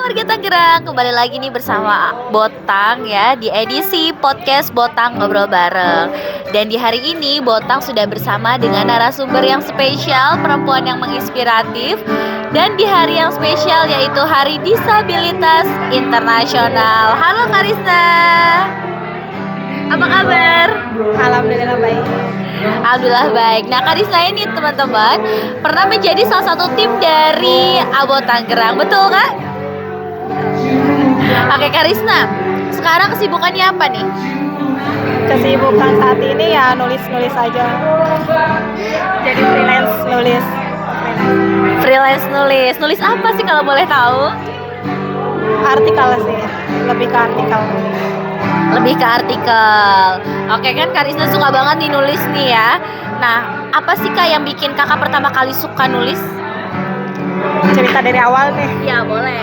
warga Tangerang, kembali lagi nih bersama Botang ya di edisi podcast Botang Ngobrol Bareng. Dan di hari ini Botang sudah bersama dengan narasumber yang spesial, perempuan yang menginspiratif. Dan di hari yang spesial yaitu Hari Disabilitas Internasional. Halo Karisna, apa kabar? Alhamdulillah baik. Alhamdulillah baik. Nah Karisna ini teman-teman pernah menjadi salah satu tim dari Abo Tangerang, betul kak? Oke Karisna, sekarang kesibukannya apa nih? Kesibukan saat ini ya nulis-nulis aja. Jadi freelance nulis. Freelance nulis. Nulis apa sih kalau boleh tahu? Artikel sih, lebih ke artikel. Lebih ke artikel. Oke kan Karisna suka banget nih nulis nih ya. Nah, apa sih kak yang bikin kakak pertama kali suka nulis? Cerita dari awal nih. Ya boleh.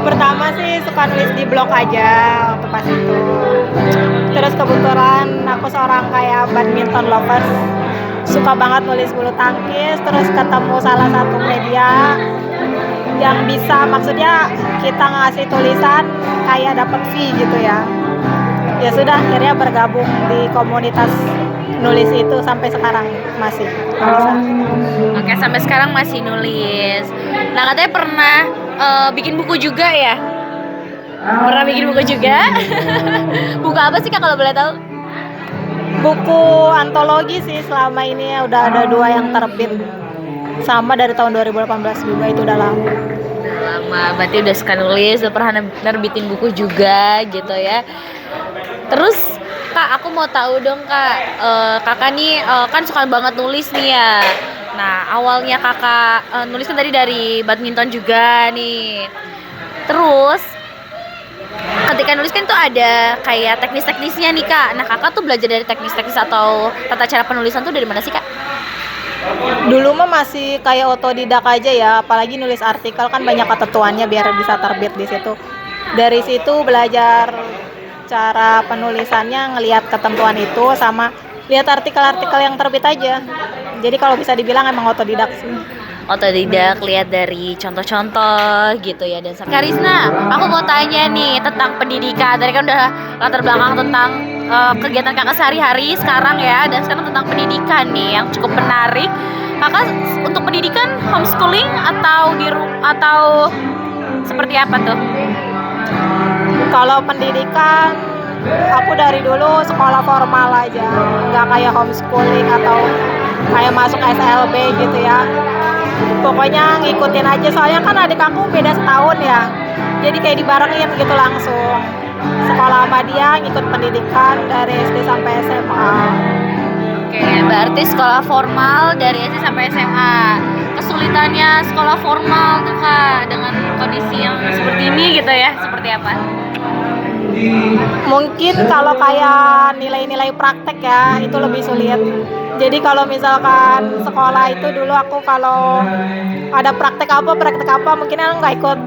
Pertama sih suka nulis di blog aja waktu pas itu. Terus kebetulan aku seorang kayak badminton lovers, suka banget nulis bulu tangkis. Terus ketemu salah satu media yang bisa, maksudnya kita ngasih tulisan kayak dapat fee gitu ya. Ya sudah, akhirnya bergabung di komunitas nulis itu sampai sekarang masih. Oke, sampai sekarang masih nulis. Nah, katanya pernah bikin buku juga ya? Pernah bikin buku juga? Buku apa sih kak kalau boleh tahu? Buku antologi sih, selama ini udah ada 2 yang terbit. Sama dari tahun 2018 juga, itu udah lama. Lama, berarti udah suka nulis, udah pernah nerbitin buku juga gitu ya. Terus kak, aku mau tahu dong kak, kakak nih kan suka banget nulis nih ya. Nah awalnya kakak nulis kan tadi dari badminton juga nih. Terus ketika nulis kan tuh ada kayak teknis-teknisnya nih kak. Nah kakak tuh belajar dari teknis-teknis atau tata cara penulisan tuh dari mana sih kak? Dulu mah masih kayak otodidak aja ya, apalagi nulis artikel kan banyak ketentuannya biar bisa terbit di situ. Dari situ belajar cara penulisannya, ngelihat ketentuan itu sama lihat artikel-artikel yang terbit aja. Jadi kalau bisa dibilang emang otodidak sih. Otodidak, lihat dari contoh-contoh gitu ya. Dan Karisna, aku mau tanya nih tentang pendidikan. Tadi kan udah latar belakang tentang kegiatan kakak sehari-hari sekarang ya, dan sekarang tentang pendidikan nih yang cukup menarik. Kakak untuk pendidikan homeschooling atau atau seperti apa tuh? Kalau pendidikan, aku dari dulu sekolah formal aja, nggak kayak homeschooling atau kayak masuk SLB gitu ya. Pokoknya ngikutin aja, soalnya kan adik aku beda setahun ya, jadi kayak dibarengin gitu langsung. Sekolah sama dia, ngikut pendidikan dari SD sampai SMA. Oke, berarti sekolah formal dari SD sampai SMA. Kesulitannya sekolah formal tuh kak dengan kondisi yang seperti ini gitu ya, seperti apa? Mungkin kalau kayak nilai-nilai praktek ya, itu lebih sulit. Jadi kalau misalkan sekolah itu dulu aku kalau ada praktek apa mungkin aku nggak ikut.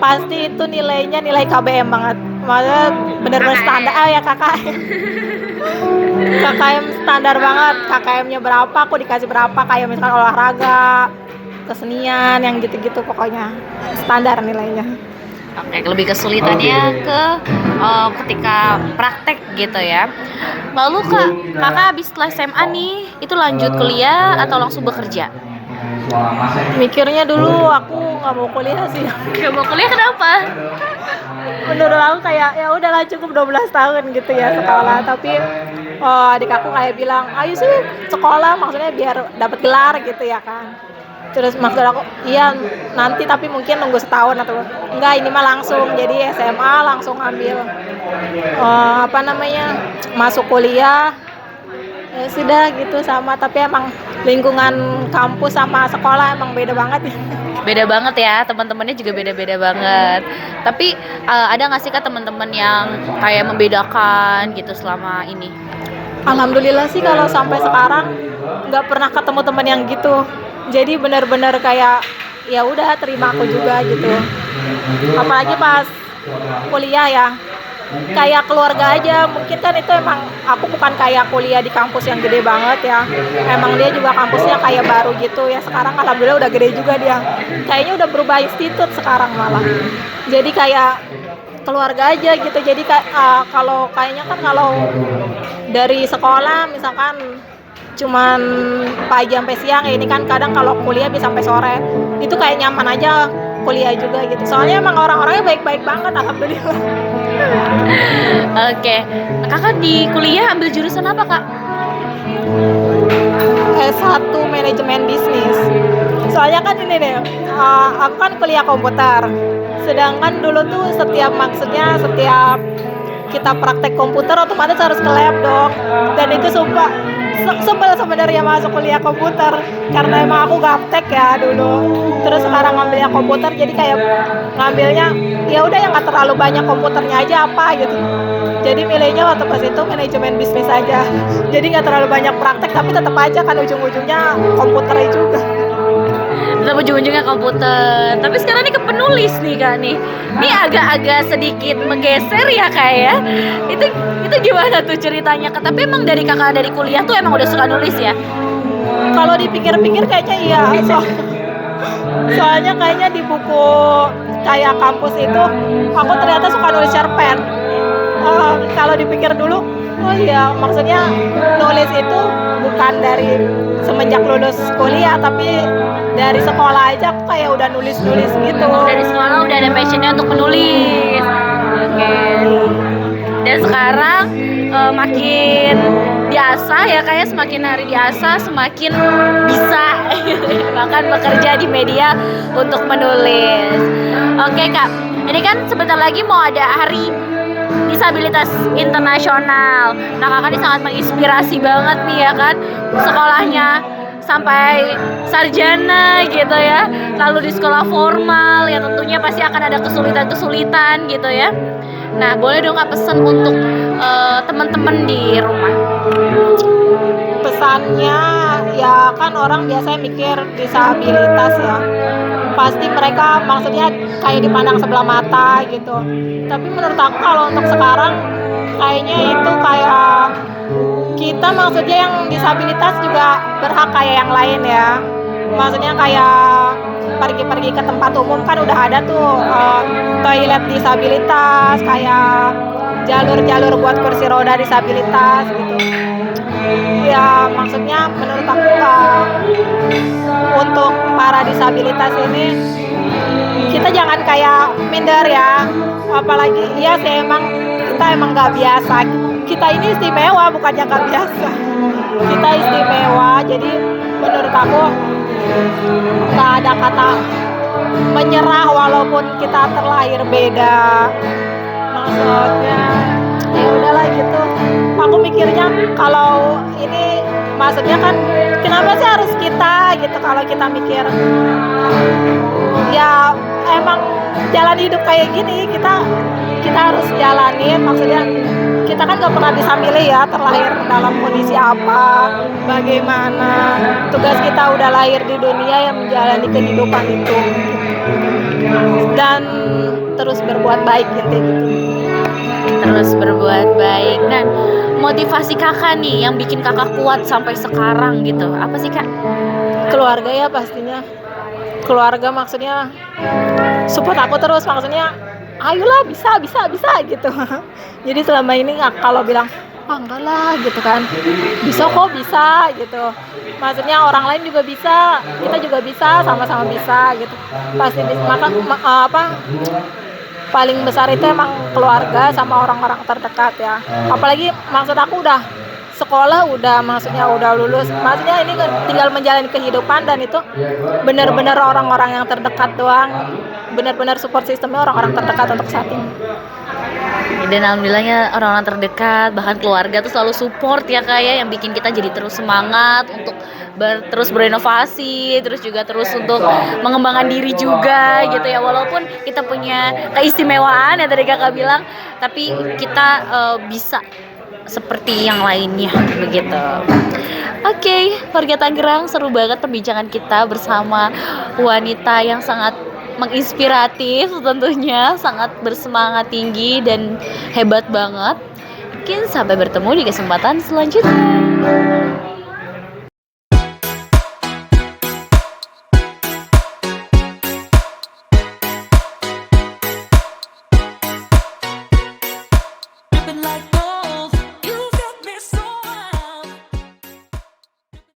Pasti itu nilainya nilai KBM banget. Maksudnya bener-bener standar ya kakak. KKM standar banget. KKM-nya berapa aku dikasih berapa, kayak misalkan olahraga, kesenian, yang gitu-gitu pokoknya standar nilainya. Oke, lebih kesulitannya ke ketika praktek gitu ya. Lalu kakak habis setelah SMA nih, itu lanjut kuliah atau langsung bekerja? Mikirnya dulu aku nggak mau kuliah sih. Gak mau kuliah kenapa? Menurut aku kayak ya udahlah cukup 12 tahun gitu ya sekolah. Tapi adik aku kayak bilang, ayo sih sekolah, maksudnya biar dapat gelar gitu ya kan. Terus maksud aku, iya nanti tapi mungkin nunggu setahun atau enggak, ini mah langsung. Jadi SMA langsung ambil masuk kuliah. Ya sudah gitu sama, tapi emang lingkungan kampus sama sekolah emang beda banget. Beda banget ya, teman-temannya juga beda-beda banget. Tapi ada nggak sih kak teman-teman yang kayak membedakan gitu selama ini? Alhamdulillah sih kalau sampai sekarang nggak pernah ketemu teman yang gitu. Jadi benar-benar kayak ya udah terima aku juga gitu. Apalagi pas kuliah ya, kayak keluarga aja. Mungkin kan itu emang aku bukan kayak kuliah di kampus yang gede banget ya, emang dia juga kampusnya kayak baru gitu ya. Sekarang alhamdulillah udah gede juga dia, kayaknya udah berubah institut sekarang malah. Jadi kayak keluarga aja gitu. Jadi kalau kayaknya kan kalau dari sekolah misalkan cuman pagi sampai siang, ini kan kadang kalau kuliah bisa sampai sore, itu kayak nyaman aja kuliah juga gitu. Soalnya emang orang-orangnya baik-baik banget alhamdulillah. Oke, kakak di kuliah ambil jurusan apa kak? S1 manajemen bisnis. Soalnya kan ini deh, aku kan kuliah komputer. Sedangkan dulu tuh setiap kita praktek komputer otomatis harus ke lab dong. Dan itu sumpah sebel sebenarnya masuk kuliah komputer, karena emang aku gaptek ya dulu. Terus sekarang ngambilnya komputer, jadi kayak ngambilnya ya udah yang nggak terlalu banyak komputernya aja apa gitu. Jadi milihnya waktu pas itu manajemen bisnis aja. Jadi nggak terlalu banyak praktek, tapi tetap aja kan ujung-ujungnya komputernya juga. Tetap ujung-ujungnya komputer. Tapi sekarang nih ke penulis nih kak nih. Ini agak-agak sedikit menggeser ya kak ya. Itu gimana tuh ceritanya kak? Tapi emang dari kakak dari kuliah tuh emang udah suka nulis ya? Kalau dipikir-pikir kayaknya iya. Soalnya kayaknya di buku kayak kampus itu aku ternyata suka nulis cerpen. Kalau dipikir dulu, oh iya, maksudnya nulis itu bukan dari semenjak lulus kuliah, tapi dari sekolah aja aku kayak udah nulis-nulis gitu. Dari sekolah udah ada passionnya untuk menulis. Oke. Dan sekarang makin diasah ya, kayak semakin hari diasah semakin bisa bahkan bekerja di media untuk menulis. Oke kak, ini kan sebentar lagi mau ada hari disabilitas internasional. Nah kakak ini sangat menginspirasi banget nih ya kan, sekolahnya sampai sarjana gitu ya, lalu di sekolah formal ya tentunya pasti akan ada kesulitan-kesulitan gitu ya. Nah boleh dong kak pesan untuk teman-teman di rumah. Pesannya ya kan orang biasanya mikir disabilitas ya, pasti mereka maksudnya kayak dipandang sebelah mata gitu. Tapi menurut aku kalau untuk sekarang kayaknya itu kayak kita maksudnya yang disabilitas juga berhak kayak yang lain ya. Maksudnya kayak pergi-pergi ke tempat umum kan udah ada tuh toilet disabilitas, kayak jalur-jalur buat kursi roda disabilitas gitu. Ya maksudnya menurut aku untuk para disabilitas ini kita jangan kayak minder ya, apalagi ya sih kita emang nggak biasa. Kita ini istimewa, bukannya nggak biasa, kita istimewa. Jadi menurut aku nggak ada kata menyerah walaupun kita terlahir beda. Maksudnya ya udahlah gitu. Aku mikirnya kalau ini maksudnya kan kenapa sih harus kita gitu. Kalau kita mikir ya emang jalan hidup kayak gini, kita harus jalanin. Maksudnya kita kan gak pernah bisa milih ya terlahir dalam kondisi apa, bagaimana. Tugas kita udah lahir di dunia yang menjalani kehidupan itu dan terus berbuat baik gitu. Terus berbuat baik. Dan motivasi kakak nih yang bikin kakak kuat sampai sekarang gitu, apa sih kak? Keluarga ya pastinya. Keluarga maksudnya support aku terus, maksudnya ayolah bisa gitu. Jadi selama ini kalau bilang enggak lah gitu kan, bisa gitu. Maksudnya orang lain juga bisa, kita juga bisa, sama-sama bisa gitu. Pasti bisa. Paling besar itu emang keluarga sama orang-orang terdekat ya. Apalagi maksud aku udah sekolah, maksudnya udah lulus, maksudnya ini tinggal menjalani kehidupan, dan itu benar-benar orang-orang yang terdekat doang, benar-benar support sistemnya orang-orang terdekat untuk saat ini. Dan alhamdulillahnya orang-orang terdekat bahkan keluarga tuh selalu support ya kak ya, yang bikin kita jadi terus semangat untuk terus berinovasi, terus juga terus untuk mengembangkan diri juga gitu ya. Walaupun kita punya keistimewaan ya tadi kakak bilang, tapi kita bisa seperti yang lainnya begitu. Oke, warga Tangerang, seru banget perbincangan kita bersama wanita yang sangat menginspiratif tentunya, sangat bersemangat tinggi dan hebat banget. Mungkin sampai bertemu di kesempatan selanjutnya.